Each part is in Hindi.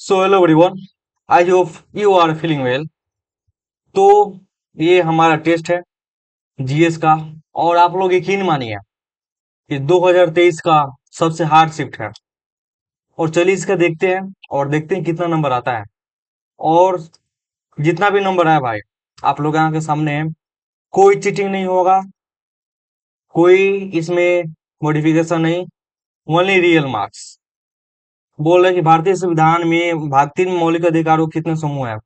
So hello everyone. I hope you are feeling well. तो ये हमारा टेस्ट है जीएस का। और आप लोग यकीन मानिए कि 2023 का सबसे हार्ड शिफ्ट है। और चलिए इसका देखते हैं और देखते हैं कितना नंबर आता है। और जितना भी नंबर आया भाई, आप लोग यहाँ के सामने है। कोई चीटिंग नहीं होगा, कोई इसमें मॉडिफिकेशन नहीं, ओनली रियल मार्क्स। बोल रहे हैं कि भारतीय संविधान में भारतीय मौलिक अधिकारों के कितने समूह है।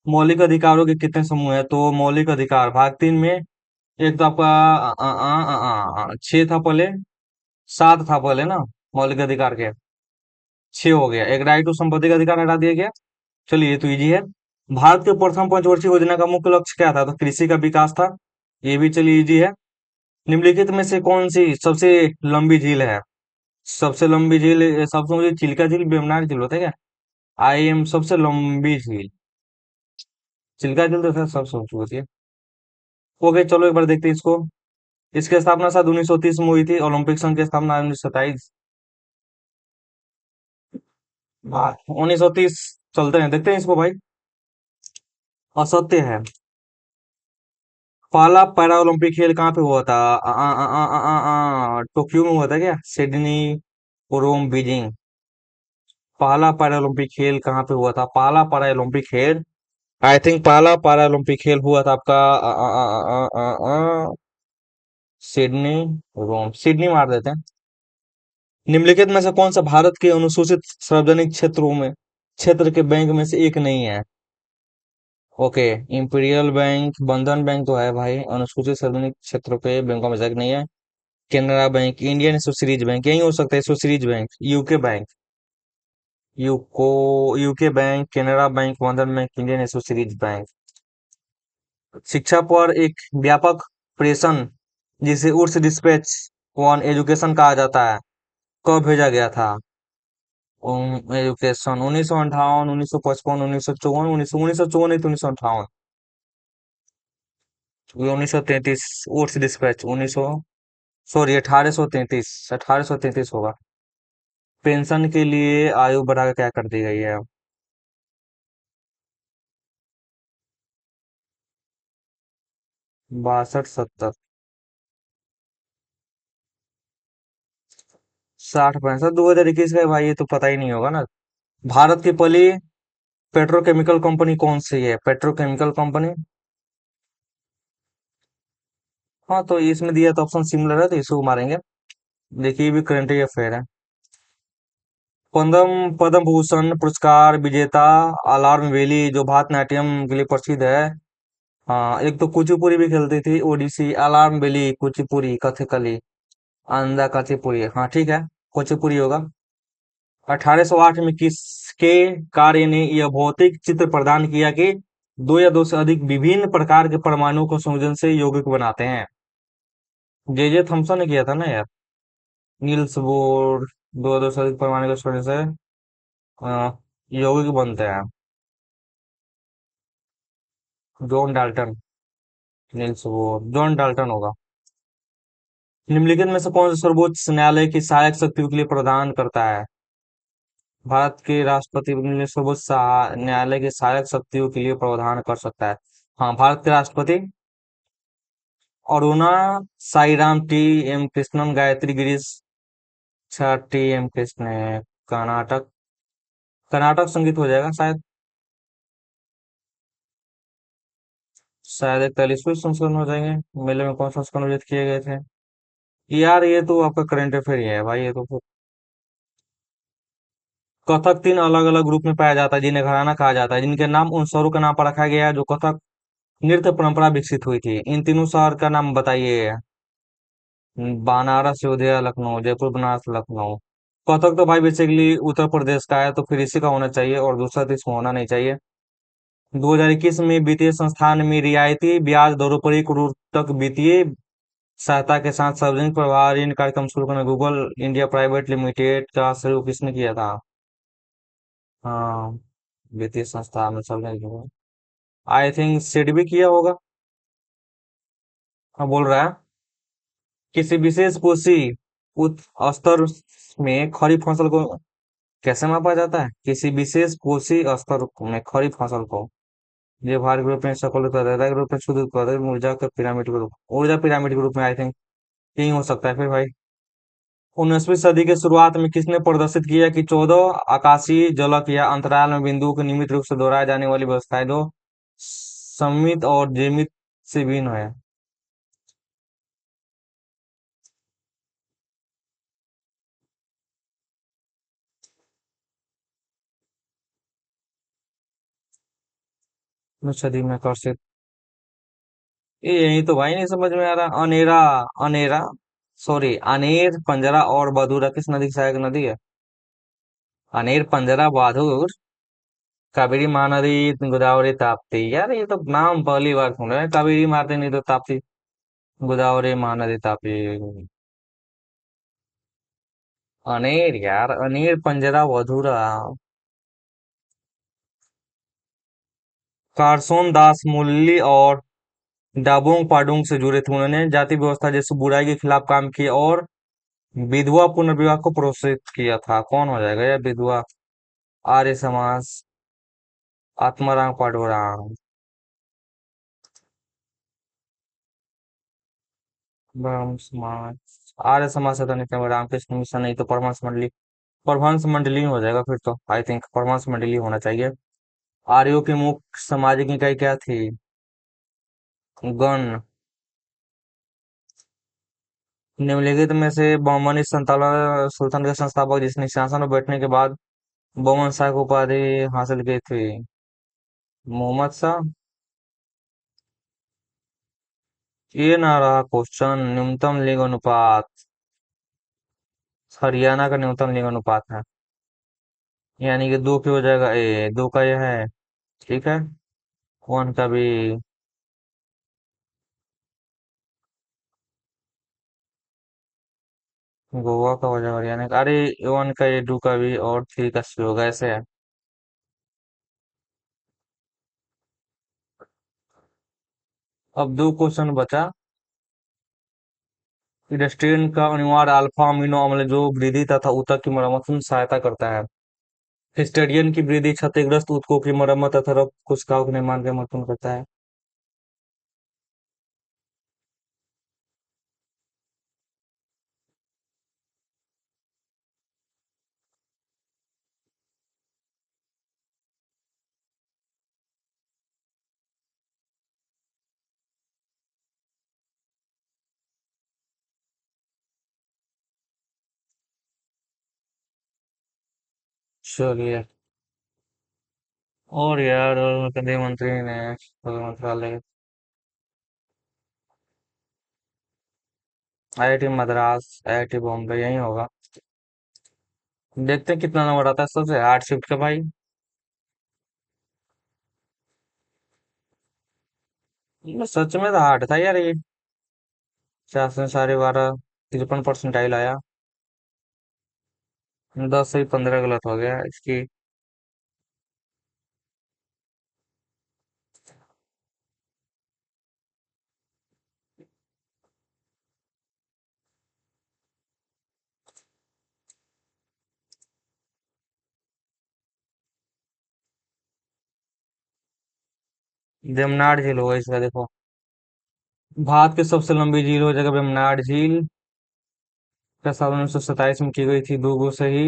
मौलिक अधिकारों के कितने समूह है? तो मौलिक अधिकार भाग 3 में एक तो आपका 6 था पहले, 7 था पहले ना। मौलिक अधिकार के 6 हो गया। एक राइट टू संपत्ति का अधिकार हटा दिया गया। चलिए ये तो इजी है। भारत के प्रथम पंचवर्षीय योजना का मुख्य लक्ष्य क्या था? तो कृषि का विकास था। ये भी चलिए इजी है। निम्नलिखित में से कौन सी सबसे लंबी झील है? सबसे लंबी झील सबसे मुझे चिल्का झील, वेमनार झील होता है क्या? आई एम सबसे लंबी झील चिल्का झील तो सबसे ऊंची होती है। ओके चलो एक बार देखते हैं इसको। इसकी स्थापना शायद 1930 में हुई थी। ओलंपिक संघ की स्थापना 1927। 1930। चलते हैं देखते हैं इसको भाई। असत्य है। पहला पैरा ओलंपिक खेल कहाँ पे हुआ था? टोक्यो में हुआ था क्या? सिडनी, रोम, बीजिंग। पहला पैरा ओलंपिक खेल कहाँ पे हुआ था? पहला पैरा ओलंपिक खेल, आई थिंक पहला पैरा ओलंपिक खेल हुआ था आपका सिडनी, रोम। सिडनी मार देते हैं। निम्नलिखित में से कौन सा भारत के अनुसूचित सार्वजनिक क्षेत्रों में क्षेत्र के बैंक में से एक नहीं है? Okay. Imperial bank, Bandhan bank तो है भाई अनुसूचित सार्वजनिक क्षेत्र के बैंकों में से एक नहीं है। केनरा बैंक, इंडियन एसोसीरीज बैंक, यही हो सकता है। एसोसीरीज bank, UK bank, UCO, UK bank, Canara bank, Bandhan bank, Indian एसोसीरीज बैंक। शिक्षा पर एक व्यापक प्रेषण जिसे उर्स डिस्पैच ऑन एजुकेशन कहा जाता है, कब भेजा गया था? एजुकेशन 1958, 1955, 1954, 1954 नहीं तो 1958। 1933। उर्स डिस्पैच 1900, सॉरी 1833। 1833 होगा। पेंशन के लिए आयु बढ़ा के क्या कर दी गई है? 62, 70, 60, 65। 2021 का है भाई, ये तो पता ही नहीं होगा ना। भारत की पहली पेट्रोकेमिकल कंपनी कौन सी है? Petrochemical company. हाँ तो इसमें दिया तो ऑप्शन सिमिलर है तो इसको मारेंगे। देखिए ये भी करंट अफेयर है। पद्म पद्म भूषण पुरस्कार विजेता अलार्म वेली जो भारतनाट्यम के लिए प्रसिद्ध है। हाँ एक तो कुचिपुड़ी भी खेलती थी, ओडिसी, अलार्म वेली, कुचिपुड़ी, कथकली, अंधा कुचिपुड़ी। हाँ ठीक है, कुचिपुड़ी होगा। 1808 में किसके कार्य ने यह भौतिक चित्र प्रदान किया कि दो या दो से अधिक विभिन्न प्रकार के परमाणुओं को संयोजन से यौगिक बनाते हैं? जे थॉमसन ने किया था ना यार। नील्स बोर, दो या दो से अधिक परमाणु के संयोजन से यौगिक बनते हैं। John Dalton, Niels Bohr, John Dalton होगा। निम्नलिखित में से कौन सा सर्वोच्च न्यायालय की सहायक शक्तियों के लिए प्रदान करता है? भारत के राष्ट्रपति ने सर्वोच्च न्यायालय की सहायक शक्तियों के लिए प्रावधान कर सकता है। हाँ भारत के राष्ट्रपति। Aruna, Sairam, T M Krishnan, Gayatri Girish. अच्छा टी एम कृष्ण। कर्नाटक, कर्नाटक संगीत हो जाएगा शायद। शायद 41वें संस्करण हो जाएंगे। मेले में कौन संस्करण विजित किए गए थे? यार ये तो आपका करंट अफेयर ही है भाई, ये तो। कथक 3 अलग अलग ग्रुप में पाया जाता है जिन्हें घराना कहा जाता है, जिनके नाम उन शहरों के नाम पर रखा गया है जो कथक नृत्य परंपरा विकसित हुई थी। इन तीनों शहर का नाम बताइए। बनारस, अयोध्या, लखनऊ, जयपुर, बनारस, लखनऊ। कथक तो भाई बेसिकली उत्तर प्रदेश का है तो फिर इसी का होना चाहिए और दूसरा तो इसमें होना नहीं चाहिए। 2021 में वित्तीय संस्थान में रियायती ब्याज दरों पर 1 करोड़ तक वित्तीय सहायता के साथ सार्वजनिक प्रवाह ऋण कार्यक्रम शुरू करने गूगल इंडिया प्राइवेट लिमिटेड का शुरू किसने किया था? हाँ वित्तीय संस्था में सार्वजनिक, आई थिंक सेड भी किया होगा। हाँ बोल रहा है किसी विशेष कोशी उत स्तर में खरीफ फसल को कैसे मापा जाता है? किसी विशेष कोशी स्तर में खड़ी फसल को ये भार के रूप में, सकल उत्पादकता के रूप में, शुद्ध उत्पादक, ऊर्जा के पिरामिड के रूप, ऊर्जा पिरामिड के रूप में, आई थिंक यही हो सकता है फिर भाई। 19वीं सदी के शुरुआत में किसने प्रदर्शित किया कि 14 आकाशीय जलक या अंतराल में बिंदुओं को नियमित रूप से दोहराए जाने वाली व्यवस्थाएं दो सममित और ज्यामिति से भिन्न है? सदी में कर्षित, ये यही तो भाई नहीं समझ में आ रहा। अनेरा, अनेरा, सॉरी, अनेर, पंजरा और बदूरा किस नदी की सहायक नदी है? अनेर, पंजरा, बहादुर, कावेरी महानदी, गोदावरी, ताप्ती। यार ये तो नाम पहली बार सुन रहे हैं, कावेरी मारते नहीं तो ताप्ती, गोदावरी, महानदी, ताप्ती। अनेर यार, अनेर, पंजरा, बधुरा। कारसोन दास मुल्ली और डाबोंग पाडुंग से जुड़े थे। उन्होंने जाति व्यवस्था जैसे बुराई के खिलाफ काम किया और विधवा पुनर्विवाह को प्रोत्साहित किया था। कौन हो जाएगा यार विधवा? आर्य समाज, आत्माराम पाडुरांग, ब्रह्म समाज, आर्य समाज से तो नहीं क्या, रामकृष्ण मिशन नहीं तो परमांस मंडली। परमांस मंडली हो जाएगा फिर तो, आई थिंक परमांस मंडली होना चाहिए। आर्यों की मुख्य सामाजिक इकाई क्या थी? गण। निम्नलिखित में से बहमनी सुल्तान के संस्थापक जिसने सिंहासन पर बैठने के बाद बमन शाह की उपाधि हासिल की थी? मोहम्मद शाह। ये ना रहा क्वेश्चन। न्यूनतम लिंग अनुपात हरियाणा का न्यूनतम लिंग अनुपात है, यानी कि दो की हो जाएगा, दो का यह है। ठीक है, वन का भी। गोवा का हो जाएगा, हरियाणा का। अरे वन का ये, टू का भी, और थ्री का सी होगा, ऐसे है। अब दो क्वेश्चन बचा। इडेस्ट्रीन का अनिवार्य अल्फा अमीनो अम्ल जो वृद्धि तथा ऊतक की मरम्मत में सहायता करता है। हिस्टेडियन की वृद्धि क्षतिग्रस्त ऊतकों की मरम्मत तथा रक्त कोशिकाओं के निर्माण के महत्वपूर्ण करता है। चलिए। और यार, और गृह मंत्री ने गृह मंत्रालय, आईआईटी मद्रास, आईआईटी बॉम्बे, यही होगा। देखते हैं कितना नंबर आता है सबसे, 8 शिफ्ट का भाई। सच में तो हार्ड था यार ये। 4 से 12.5, 53% आया। 10 से 15 गलत हो गया इसकी। वेम्बनाड झील होगा इसका, देखो। भारत की सबसे लंबी झील हो जाएगा वेम्बनाड झील। का साल 1927 में की गई थी, दो से ही।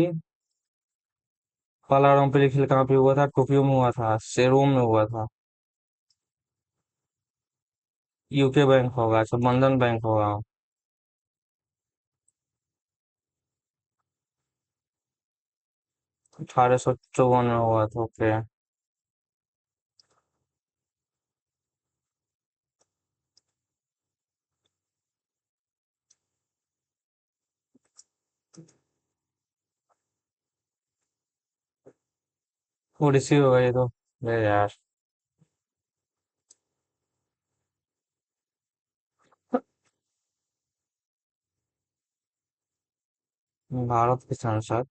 पहला ओलंपिक खेल कहाँ पे हुआ था? टोक्यो में हुआ था, सेरोम में हुआ था। यूके बैंक होगा, अच्छा बंधन बैंक होगा। 1854 में हुआ था, ओके। ओडिसी होगा ये तो। अरे यार। भारत की संसद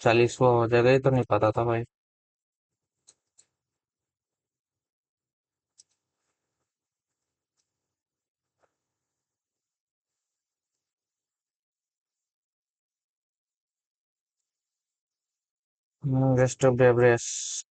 40वां हो जाएगा, ये तो नहीं पता था भाई। West of Everest.